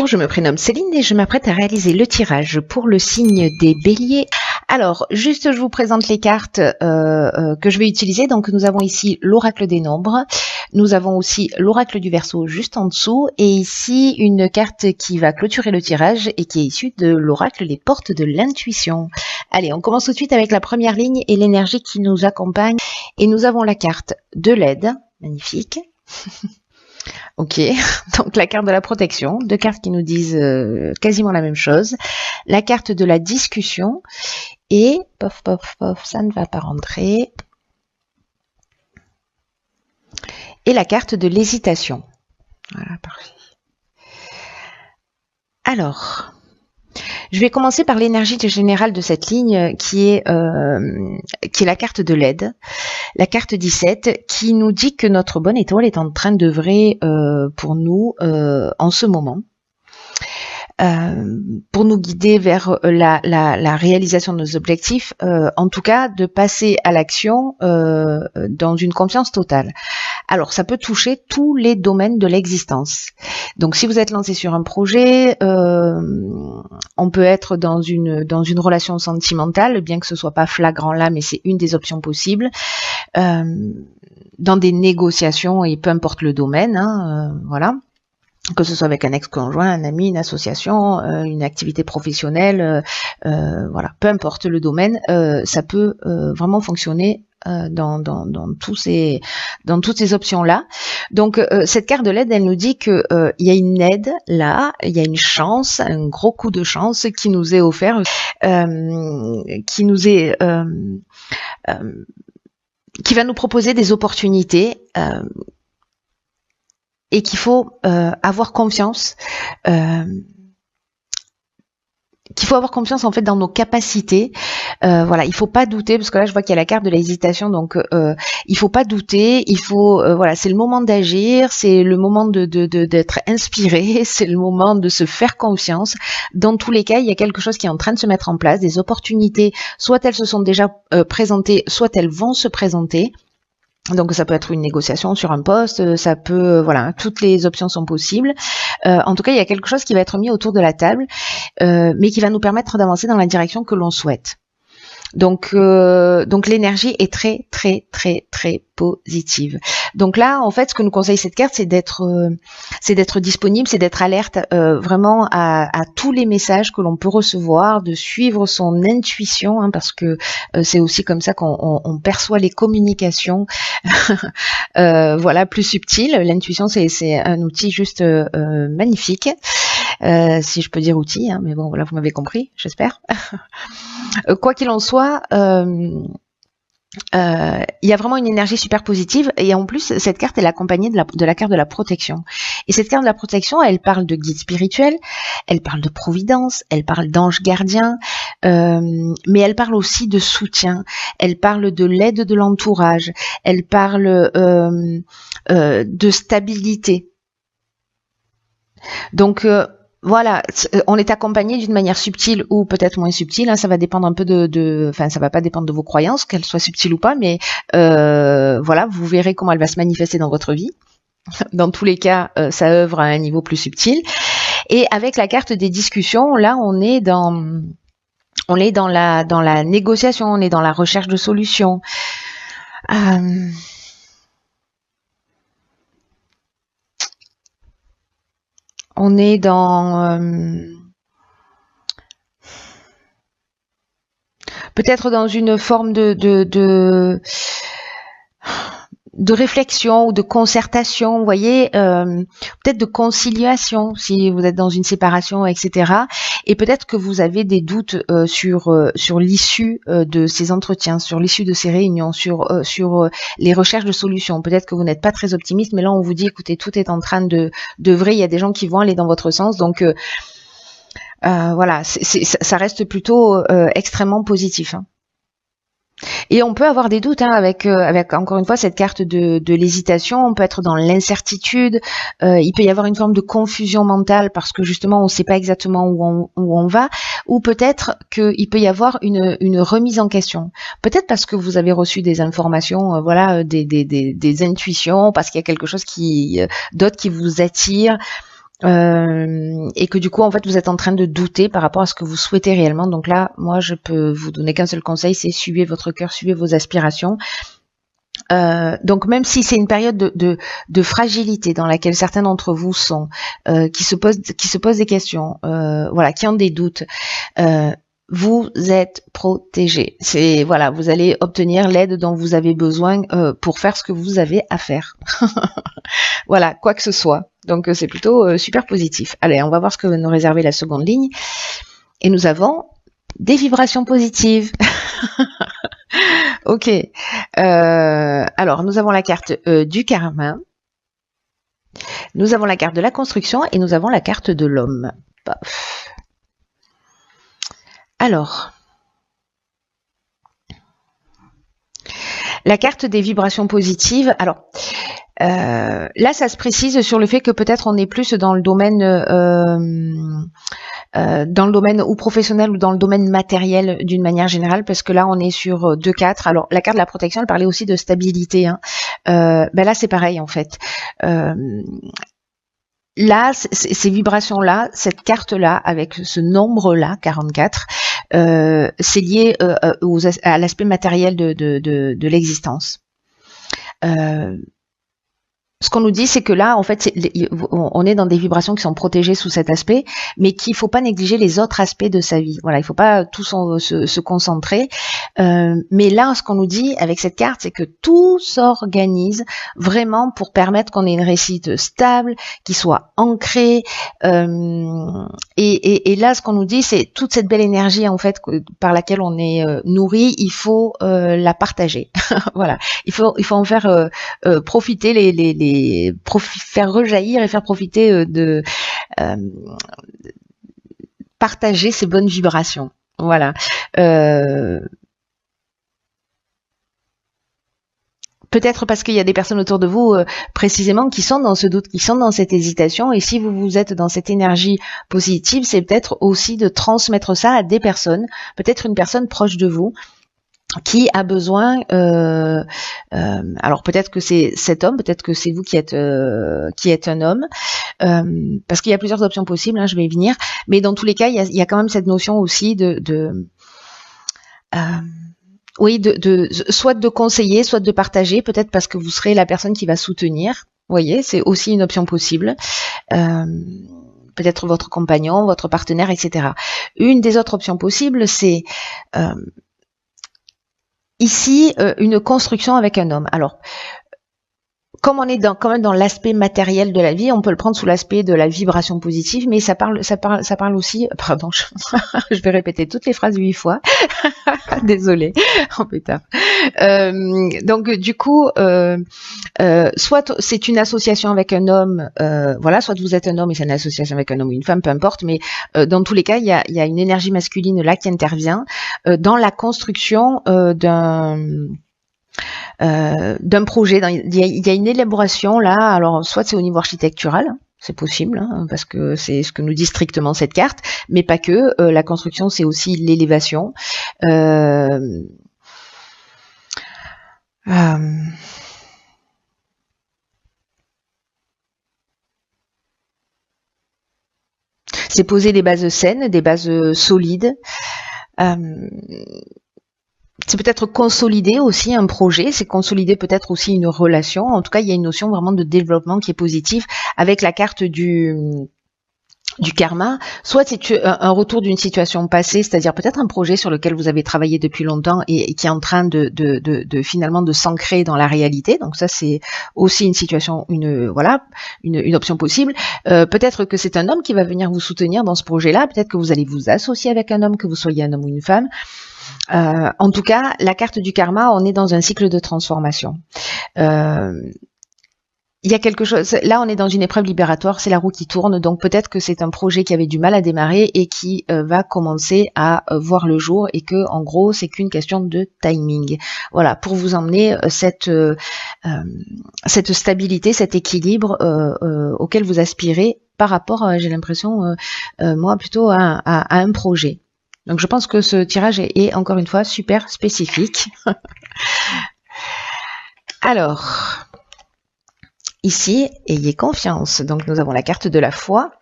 Je me prénomme Céline et je m'apprête à réaliser le tirage pour le signe des béliers. Alors, juste je vous présente les cartes que je vais utiliser. Donc nous avons ici l'oracle des nombres, nous avons aussi l'oracle du Verseau juste en dessous, et ici une carte qui va clôturer le tirage et qui est issue de l'oracle des portes de l'intuition. Allez, on commence tout de suite avec la première ligne et l'énergie qui nous accompagne. Et nous avons la carte de l'aide, magnifique. Ok, donc la carte de la protection, deux cartes qui nous disent quasiment la même chose. La carte de la discussion et, pof, pof, pof, ça ne va pas rentrer. Et la carte de l'hésitation. Voilà, parfait. Alors, je vais commencer par l'énergie générale de cette ligne qui est la carte de l'aide, la carte 17, qui nous dit que notre bonne étoile est en train d'œuvrer pour nous en ce moment, pour nous guider vers la réalisation de nos objectifs, en tout cas de passer à l'action dans une confiance totale. Alors, ça peut toucher tous les domaines de l'existence. Donc, si vous êtes lancé sur un projet, on peut être dans une relation sentimentale, bien que ce soit pas flagrant là, mais c'est une des options possibles. Dans des négociations, et peu importe le domaine, voilà. Que ce soit avec un ex-conjoint, un ami, une association, une activité professionnelle, voilà, peu importe le domaine, ça peut vraiment fonctionner dans toutes ces options-là. Donc cette carte de l'aide, elle nous dit que il y a une aide là, il y a une chance, un gros coup de chance qui nous est offert, qui va nous proposer des opportunités. Et qu'il faut avoir confiance, en fait dans nos capacités. Voilà, il faut pas douter, parce que là je vois qu'il y a la carte de l'hésitation, donc il faut pas douter. Il faut voilà, c'est le moment d'agir, c'est le moment d'être inspiré, c'est le moment de se faire confiance. Dans tous les cas, il y a quelque chose qui est en train de se mettre en place, des opportunités. Soit elles se sont déjà présentées, soit elles vont se présenter. Donc ça peut être une négociation sur un poste, ça peut, voilà, toutes les options sont possibles. En tout cas, il y a quelque chose qui va être mis autour de la table, mais qui va nous permettre d'avancer dans la direction que l'on souhaite. Donc l'énergie est très très très très positive. Donc là, en fait, ce que nous conseille cette carte, c'est d'être disponible, c'est d'être alerte vraiment à tous les messages que l'on peut recevoir, de suivre son intuition, parce que c'est aussi comme ça qu'on perçoit les communications, voilà, plus subtiles. L'intuition, c'est un outil juste magnifique. Si je peux dire outil, mais bon, voilà, vous m'avez compris, j'espère. Quoi qu'il en soit, il y a vraiment une énergie super positive, et en plus cette carte est accompagnée de la carte de la protection. Et cette carte de la protection, elle parle de guide spirituel, elle parle de providence, elle parle d'ange gardien, mais elle parle aussi de soutien, elle parle de l'aide de l'entourage, elle parle de stabilité. Donc voilà, on est accompagné d'une manière subtile ou peut-être moins subtile, ça va dépendre un peu enfin ça va pas dépendre de vos croyances, qu'elles soient subtiles ou pas, mais voilà, vous verrez comment elle va se manifester dans votre vie. Dans tous les cas, ça œuvre à un niveau plus subtil. Et avec la carte des discussions, là on est dans la négociation, on est dans la recherche de solutions. On est dans peut-être dans une forme de réflexion ou de concertation, vous voyez, peut-être de conciliation si vous êtes dans une séparation, etc. Et peut-être que vous avez des doutes sur l'issue de ces entretiens, sur l'issue de ces réunions, sur les recherches de solutions. Peut-être que vous n'êtes pas très optimiste, mais là on vous dit, écoutez, tout est en train d'œuvrer, il y a des gens qui vont aller dans votre sens, donc voilà, ça reste plutôt extrêmement positif. Et on peut avoir des doutes avec encore une fois cette carte de l'hésitation. On peut être dans l'incertitude. Il peut y avoir une forme de confusion mentale parce que justement on ne sait pas exactement où on va. Ou peut-être qu'il peut y avoir une remise en question. Peut-être parce que vous avez reçu des informations, voilà, des intuitions, parce qu'il y a quelque chose d'autre qui vous attire. et que du coup en fait vous êtes en train de douter par rapport à ce que vous souhaitez réellement. Donc là, moi je peux vous donner qu'un seul conseil, c'est suivez votre cœur, suivez vos aspirations. Donc même si c'est une période de fragilité dans laquelle certains d'entre vous sont, qui se posent des questions, voilà, qui ont des doutes, vous êtes protégés. C'est voilà, vous allez obtenir l'aide dont vous avez besoin pour faire ce que vous avez à faire. Voilà, quoi que ce soit. Donc c'est plutôt super positif. Allez, on va voir ce que va nous réserver la seconde ligne. Et nous avons des vibrations positives. Ok. Alors, nous avons la carte du karma. Nous avons la carte de la construction et nous avons la carte de l'homme. Alors, la carte des vibrations positives. Alors, là, ça se précise sur le fait que peut-être on est plus dans le domaine ou professionnel ou dans le domaine matériel d'une manière générale, parce que là on est sur 2-4. Alors la carte de la protection, elle parlait aussi de stabilité, hein. Ben là c'est pareil en fait. Là, ces vibrations-là, cette carte-là, avec ce nombre-là, 44, c'est lié à l'aspect matériel de l'existence. Ce qu'on nous dit, c'est que là, en fait, on est dans des vibrations qui sont protégées sous cet aspect, mais qu'il faut pas négliger les autres aspects de sa vie. Voilà, il faut pas tout se concentrer. Mais là, ce qu'on nous dit avec cette carte, c'est que tout s'organise vraiment pour permettre qu'on ait une réussite stable, qui soit ancrée. Et là, ce qu'on nous dit, c'est toute cette belle énergie, en fait, par laquelle on est nourri, il faut la partager. Voilà, il faut en faire profiter faire rejaillir et faire profiter partager ces bonnes vibrations. Voilà. Peut-être parce qu'il y a des personnes autour de vous précisément qui sont dans ce doute, qui sont dans cette hésitation, et si vous êtes dans cette énergie positive, c'est peut-être aussi de transmettre ça à des personnes, peut-être une personne proche de vous, qui a besoin, alors peut-être que c'est cet homme, peut-être que c'est vous qui êtes un homme, parce qu'il y a plusieurs options possibles, hein, je vais y venir, mais dans tous les cas, il y a quand même cette notion aussi soit de conseiller, soit de partager, peut-être parce que vous serez la personne qui va soutenir. Vous voyez, c'est aussi une option possible. Peut-être votre compagnon, votre partenaire, etc. Une des autres options possibles, c'est ici, une construction avec un homme. Alors, comme on est quand même dans l'aspect matériel de la vie, on peut le prendre sous l'aspect de la vibration positive, mais ça parle aussi, pardon, je vais répéter toutes les phrases 8 fois. Désolée. Oh putain. Donc du coup, soit c'est une association avec un homme, voilà, soit vous êtes un homme et c'est une association avec un homme ou une femme, peu importe, mais dans tous les cas, il y a une énergie masculine là qui intervient dans la construction d'un projet. Il y a une élaboration là, alors soit c'est au niveau architectural, c'est possible, hein, parce que c'est ce que nous dit strictement cette carte, mais pas que. La construction, c'est aussi l'élévation. C'est poser des bases saines, des bases solides. C'est peut-être consolider aussi un projet, c'est consolider peut-être aussi une relation. En tout cas, il y a une notion vraiment de développement qui est positive avec la carte du karma. Soit c'est un retour d'une situation passée, c'est-à-dire peut-être un projet sur lequel vous avez travaillé depuis longtemps et qui est en train de finalement de s'ancrer dans la réalité. Donc ça, c'est aussi une situation, une option possible. Peut-être que c'est un homme qui va venir vous soutenir dans ce projet-là. Peut-être que vous allez vous associer avec un homme, que vous soyez un homme ou une femme. En tout cas, la carte du karma, on est dans un cycle de transformation. Il y a quelque chose, là on est dans une épreuve libératoire, c'est la roue qui tourne, donc peut-être que c'est un projet qui avait du mal à démarrer et qui va commencer à voir le jour, et que en gros c'est qu'une question de timing. Voilà, pour vous emmener cette stabilité, cet équilibre auquel vous aspirez par rapport, j'ai l'impression, moi plutôt à un projet. Donc je pense que ce tirage est encore une fois super spécifique. Alors, ici, ayez confiance. Donc nous avons la carte de la foi.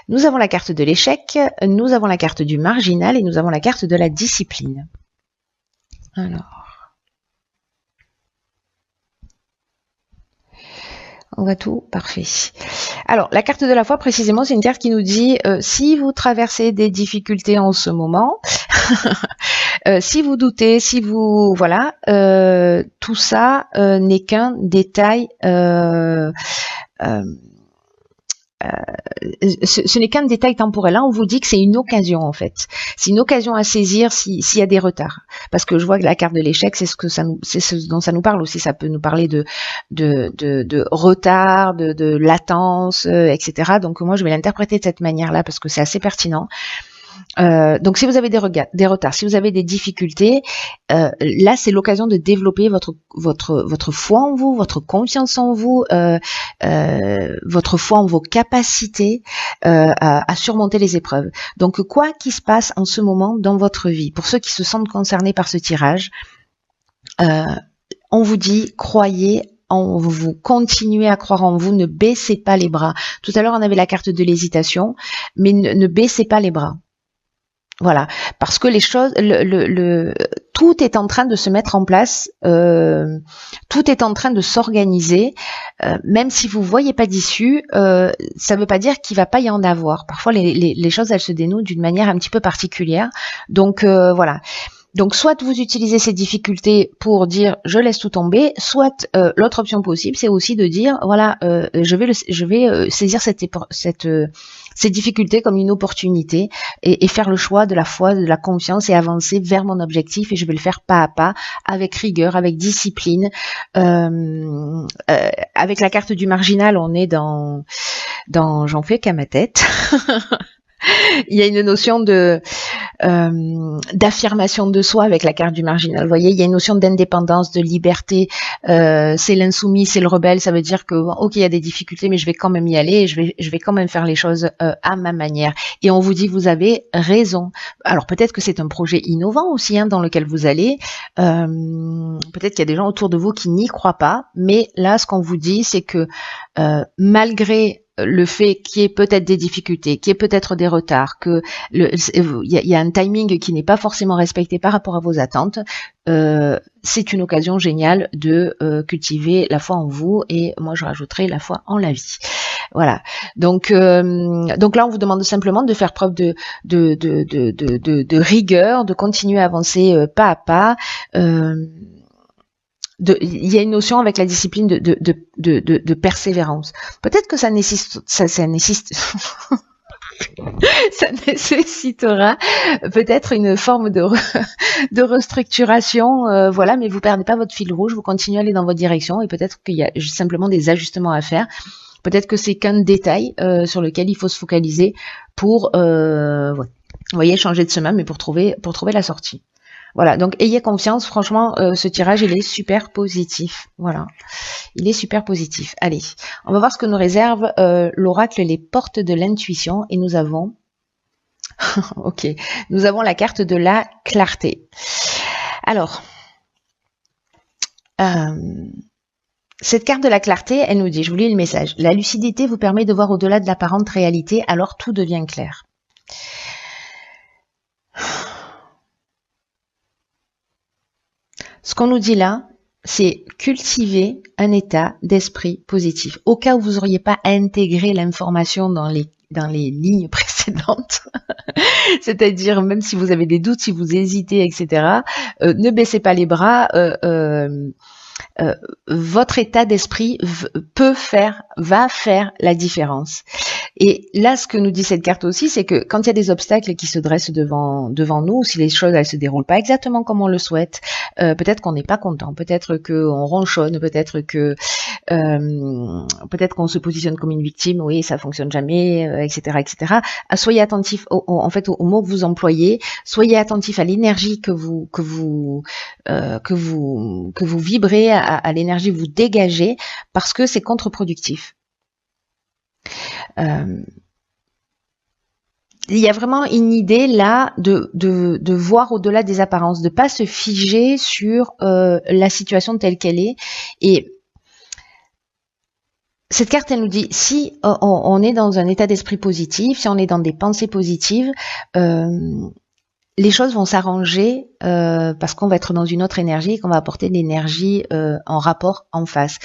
Nous avons la carte de l'échec, nous avons la carte du marginal et nous avons la carte de la discipline. Alors, on voit tout, parfait. Alors, la carte de la foi, précisément, c'est une carte qui nous dit si vous traversez des difficultés en ce moment, si vous doutez, si vous... Voilà, tout ça n'est qu'un détail... ce n'est qu'un détail temporel. Là, on vous dit que c'est une occasion, en fait. C'est une occasion à saisir s'il y a des retards. Parce que je vois que la carte de l'échec, c'est ce dont ça nous parle aussi. Ça peut nous parler de retard, de latence, etc. Donc, moi, je vais l'interpréter de cette manière-là parce que c'est assez pertinent. Donc si vous avez des retards, si vous avez des difficultés, là c'est l'occasion de développer votre foi en vous, votre confiance en vous, votre foi en vos capacités à surmonter les épreuves. Donc quoi qu'il se passe en ce moment dans votre vie, pour ceux qui se sentent concernés par ce tirage, on vous dit croyez en vous, continuez à croire en vous, ne baissez pas les bras. Tout à l'heure on avait la carte de l'hésitation, mais ne baissez pas les bras. Voilà, parce que les choses, tout est en train de se mettre en place, tout est en train de s'organiser, même si vous voyez pas d'issue, ça veut pas dire qu'il va pas y en avoir. Parfois, les choses, elles se dénouent d'une manière un petit peu particulière. Donc voilà. Donc soit vous utilisez ces difficultés pour dire je laisse tout tomber, soit l'autre option possible, c'est aussi de dire voilà, je vais saisir ces difficultés comme une opportunité et faire le choix de la foi, de la confiance et avancer vers mon objectif, et je vais le faire pas à pas, avec rigueur, avec discipline. Avec la carte du marginal, on est dans j'en fais qu'à ma tête. Il y a une notion d'affirmation de soi avec la carte du marginal. Vous voyez, il y a une notion d'indépendance, de liberté. C'est l'insoumis, c'est le rebelle. Ça veut dire que ok, il y a des difficultés, mais je vais quand même y aller. Et je vais quand même faire les choses à ma manière. Et on vous dit, vous avez raison. Alors peut-être que c'est un projet innovant aussi, hein, dans lequel vous allez. Peut-être qu'il y a des gens autour de vous qui n'y croient pas. Mais là, ce qu'on vous dit, c'est que malgré le fait qu'il y ait peut-être des difficultés, qu'il y ait peut-être des retards, que il y a un timing qui n'est pas forcément respecté par rapport à vos attentes, c'est une occasion géniale de cultiver la foi en vous, et moi je rajouterai la foi en la vie. Voilà. Donc là on vous demande simplement de faire preuve de rigueur, de continuer à avancer pas à pas. Il y a une notion avec la discipline de persévérance. Peut-être que ça nécessitera peut-être une forme de restructuration, voilà, mais vous perdez pas votre fil rouge, vous continuez à aller dans votre direction, et peut-être qu'il y a simplement des ajustements à faire. Peut-être que c'est qu'un détail sur lequel il faut se focaliser pour, vous voyez, changer de chemin, mais pour trouver la sortie. Voilà, donc ayez confiance, franchement, ce tirage, il est super positif. Voilà, il est super positif. Allez, on va voir ce que nous réserve l'oracle, les portes de l'intuition, et nous avons... ok, nous avons la carte de la clarté. Alors, cette carte de la clarté, elle nous dit, je vous lis le message, la lucidité vous permet de voir au-delà de l'apparente réalité, alors tout devient clair. Ce qu'on nous dit là, c'est cultiver un état d'esprit positif. Au cas où vous n'auriez pas intégré l'information dans les lignes précédentes, c'est-à-dire même si vous avez des doutes, si vous hésitez, etc., ne baissez pas les bras. Votre état d'esprit va faire la différence. Et là, ce que nous dit cette carte aussi, c'est que quand il y a des obstacles qui se dressent devant nous, si les choses elles se déroulent pas exactement comme on le souhaite, peut-être qu'on n'est pas content, peut-être qu'on ronchonne, peut-être qu'on se positionne comme une victime, oui, ça fonctionne jamais, etc., etc. Soyez attentifs en fait aux mots que vous employez, soyez attentifs à l'énergie que vous vibrez, à l'énergie que vous dégagez, parce que c'est contre-productif. Il y a vraiment une idée là de voir au-delà des apparences, de pas se figer sur la situation telle qu'elle est. Et Cette carte, elle nous dit, si on est dans un état d'esprit positif, si on est dans des pensées positives, les choses vont s'arranger parce qu'on va être dans une autre énergie et qu'on va apporter de l'énergie en rapport en face.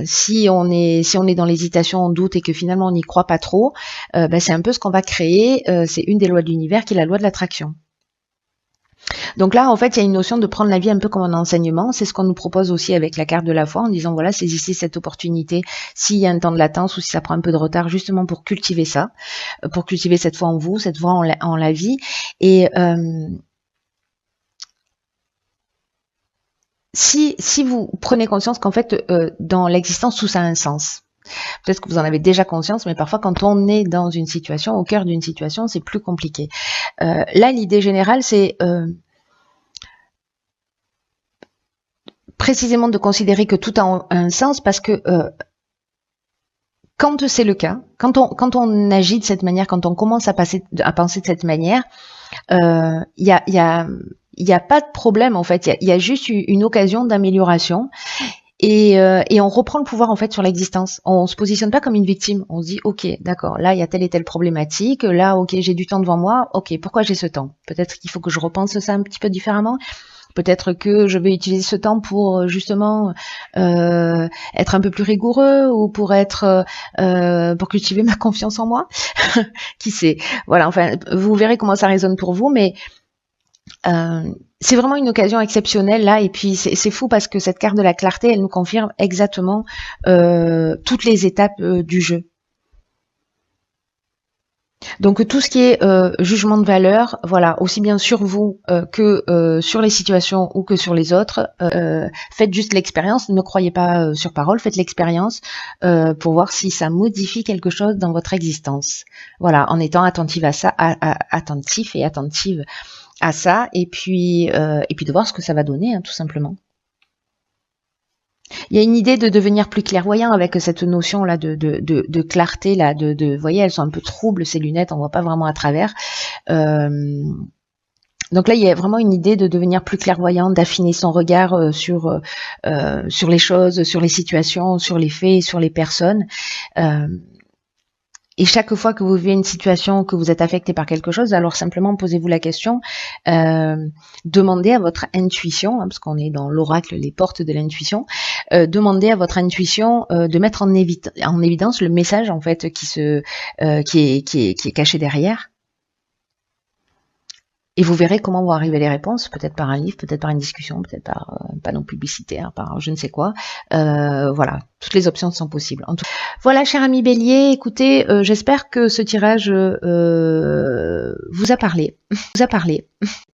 Si on est dans l'hésitation, on doute et que finalement on n'y croit pas trop, c'est un peu ce qu'on va créer. C'est une des lois de l'univers qui est la loi de l'attraction. Donc là, en fait, il y a une notion de prendre la vie un peu comme un enseignement. C'est ce qu'on nous propose aussi avec la carte de la foi en disant, voilà, saisissez cette opportunité s'il y a un temps de latence ou si ça prend un peu de retard, justement pour cultiver ça, pour cultiver cette foi en vous, cette foi en la vie. Et si vous prenez conscience qu'en fait, dans l'existence, tout ça a un sens. Peut-être que vous en avez déjà conscience, mais parfois quand on est dans une situation, au cœur d'une situation, c'est plus compliqué. Là, l'idée générale, c'est précisément de considérer que tout a un sens parce que quand c'est le cas, quand on agit de cette manière, quand on commence à penser de cette manière, il y a pas de problème en fait. Il y a juste une occasion d'amélioration. Et on reprend le pouvoir en fait sur l'existence. On se positionne pas comme une victime. On se dit ok, d'accord, là il y a telle et telle problématique. Là ok, j'ai du temps devant moi. Ok, pourquoi j'ai ce temps? Peut-être qu'il faut que je repense ça un petit peu différemment. Peut-être que je vais utiliser ce temps pour justement être un peu plus rigoureux ou pour cultiver ma confiance en moi. Qui sait? Voilà. Enfin, vous verrez comment ça résonne pour vous, mais c'est vraiment une occasion exceptionnelle là, et puis c'est fou parce que cette carte de la clarté, elle nous confirme exactement toutes les étapes du jeu. Donc tout ce qui est jugement de valeur, voilà, aussi bien sur vous que sur les situations ou que sur les autres, faites juste l'expérience, ne croyez pas sur parole, faites l'expérience pour voir si ça modifie quelque chose dans votre existence. Voilà, en étant attentive à ça, attentif et attentive à ça, et puis de voir ce que ça va donner, hein, tout simplement. Il y a une idée de devenir plus clairvoyant avec cette notion là de clarté là, vous voyez, elles sont un peu troubles ces lunettes, on voit pas vraiment à travers. Donc là, il y a vraiment une idée de devenir plus clairvoyant, d'affiner son regard sur les choses, sur les situations, sur les faits, sur les personnes. Et chaque fois que vous vivez une situation, que vous êtes affecté par quelque chose, alors simplement posez-vous la question, demandez à votre intuition, hein, parce qu'on est dans l'oracle, les portes de l'intuition, demandez à votre intuition de mettre en évidence le message en fait qui est caché derrière. Et vous verrez comment vont arriver les réponses, peut-être par un livre, peut-être par une discussion, peut-être par un panneau publicitaire, par je ne sais quoi. Voilà, toutes les options sont possibles. En tout... Voilà, cher ami Bélier, écoutez, j'espère que ce tirage vous a parlé.